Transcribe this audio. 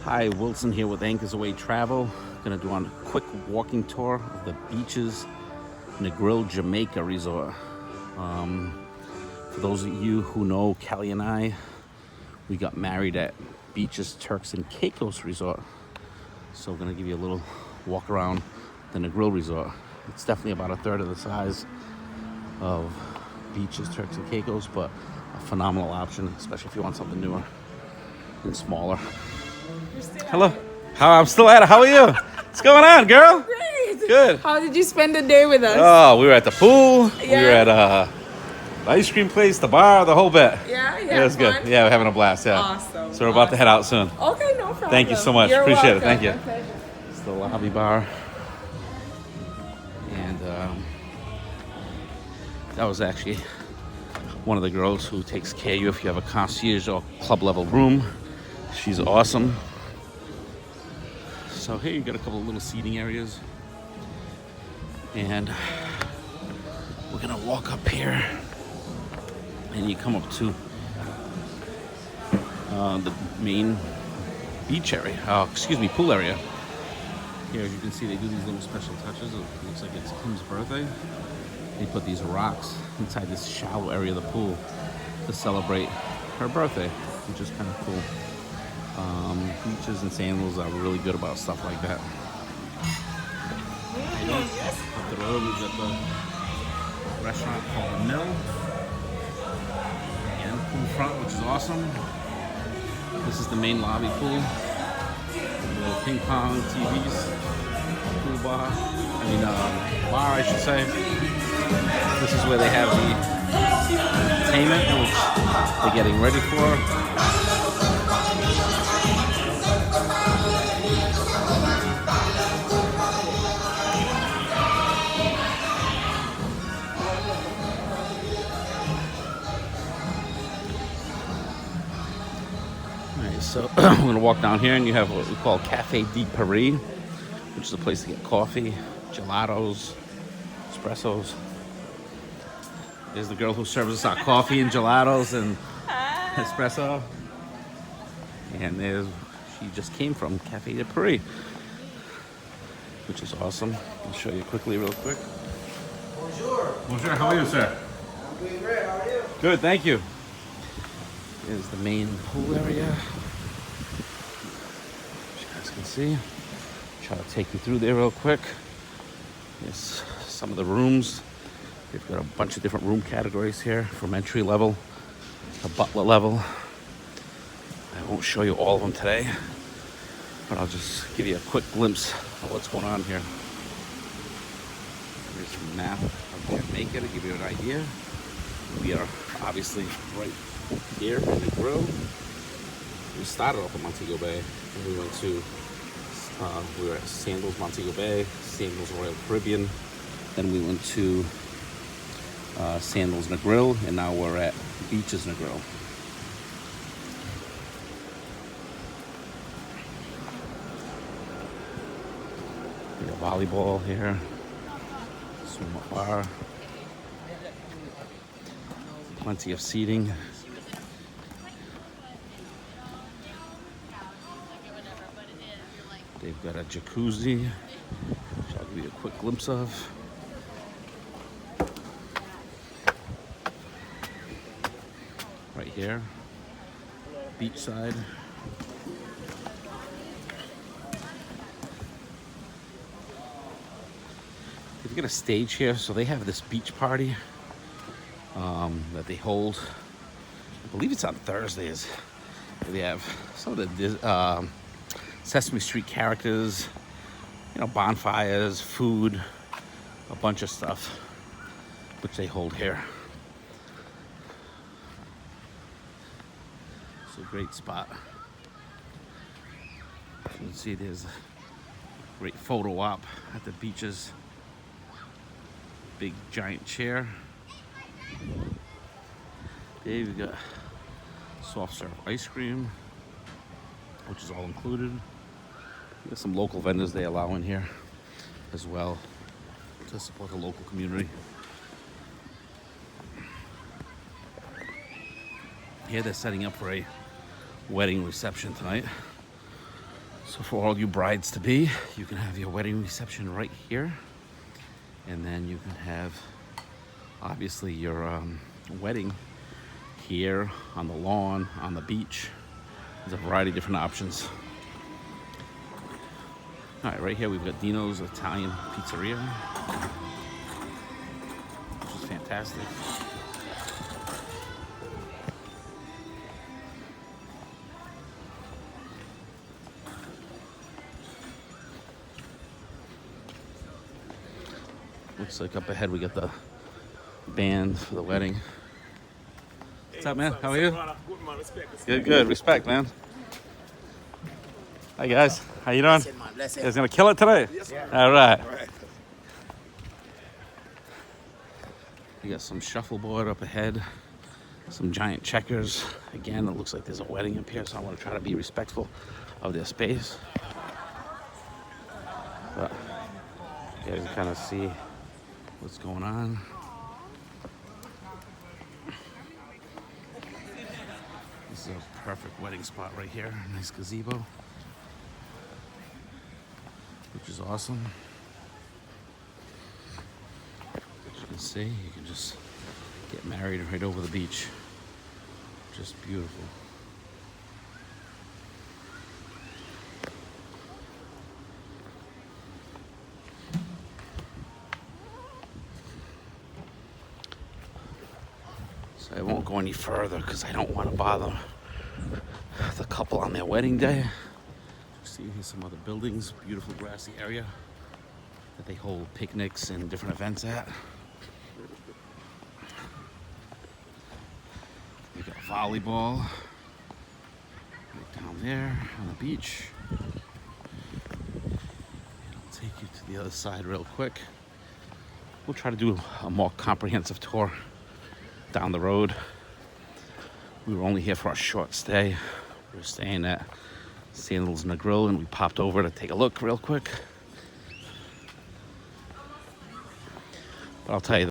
Hi, Wilson here with Anchors Away Travel. Gonna do a quick walking tour of the Beaches Negril, Jamaica resort. For those of you who know Kelly and I, we got married at Beaches Turks and Caicos Resort. So we're gonna give you a little walk around the Negril Resort. It's definitely about a third of the size of Beaches Turks and Caicos, but a phenomenal option, especially if you want something newer and smaller. Hello. I'm still at it. How are you? What's going on, girl? Great. Good. How did you spend the day with us? Oh, we were at the pool. Yeah. We were at the ice cream place, the bar, the whole bit. Yeah, It was good. fun? Yeah, we're having a blast. Yeah. Awesome. So we're about to head out soon. Okay, no problem. Thank you so much. You're Appreciate welcome. it. Thank you. My pleasure. It's the lobby bar. And that was actually one of the girls who takes care of you if you have a concierge or club level room. She's awesome. So here you got a couple of little seating areas. And we're gonna walk up here and you come up to the main beach area, pool area. Here, as you can see, they do these little special touches. It looks like it's Kim's birthday. They put these rocks inside this shallow area of the pool to celebrate her birthday, which is kind of cool. Beaches and Sandals are really good about stuff like that. Up the road, we've got the restaurant called The Mill. And pool front, which is awesome. This is the main lobby pool. Little ping pong TVs, pool bar. Bar, I should say. This is where they have the entertainment, which they're getting ready for. So we're gonna walk down here and you have what we call Cafe de Paris, which is a place to get coffee, gelatos, espressos. There's the girl who serves us our coffee and gelatos and espresso. And she just came from Cafe de Paris, which is awesome. I'll show you quickly, real quick. Bonjour. Bonjour, how are you, sir? I'm doing great. How are you? Good, thank you. Here's the main pool area. You guys can see. Try to take you through there real quick. Here's some of the rooms. They've got a bunch of different room categories here, from entry level to butler level. I won't show you all of them today, but I'll just give you a quick glimpse of what's going on here. Here's a map of Jamaica to give you an idea. We are obviously right here in the grill. We started off at Montego Bay, and we went to we were at Sandals Montego Bay, Sandals Royal Caribbean, then we went to Sandals Negril, and now we're at Beaches Negril. We got volleyball here, swim up bar, plenty of seating. They've got a jacuzzi, which I'll give you a quick glimpse of. Right here, Beachside. They've got a stage here, so they have this beach party that they hold. I believe it's on Thursdays. They have some of the Sesame Street characters, bonfires, food, a bunch of stuff, which they hold here. It's a great spot. You can see there's a great photo op at the beaches. Big giant chair. There we got soft serve ice cream, which is all included. There's some local vendors they allow in here as well to support the local community. Here they're setting up for a wedding reception tonight. So for all you brides-to-be, you can have your wedding reception right here. And then you can have, obviously, your wedding here on the lawn, on the beach. There's a variety of different options. All right, right here we've got Dino's Italian Pizzeria, which is fantastic. Looks like up ahead we got the band for the wedding. What's up, man? How are you? Good, good. Respect, man. Hi, guys. How you doing? You guys gonna kill it today? Yes, sir. All right. We got some shuffleboard up ahead, some giant checkers. Again, it looks like there's a wedding up here, so I want to try to be respectful of their space. But you guys can kind of see what's going on. This is a perfect wedding spot right here. Nice gazebo, which is awesome. As you can see, you can just get married right over the beach. Just beautiful. So I won't go any further because I don't want to bother the couple on their wedding day. See, here's some other buildings, beautiful grassy area that they hold picnics and different events at. We got volleyball right down there on the beach. I'll take you to the other side real quick. We'll try to do a more comprehensive tour down the road. We were only here for a short stay. We were staying at Sandals Negril, and we popped over to take a look real quick. But I'll tell you,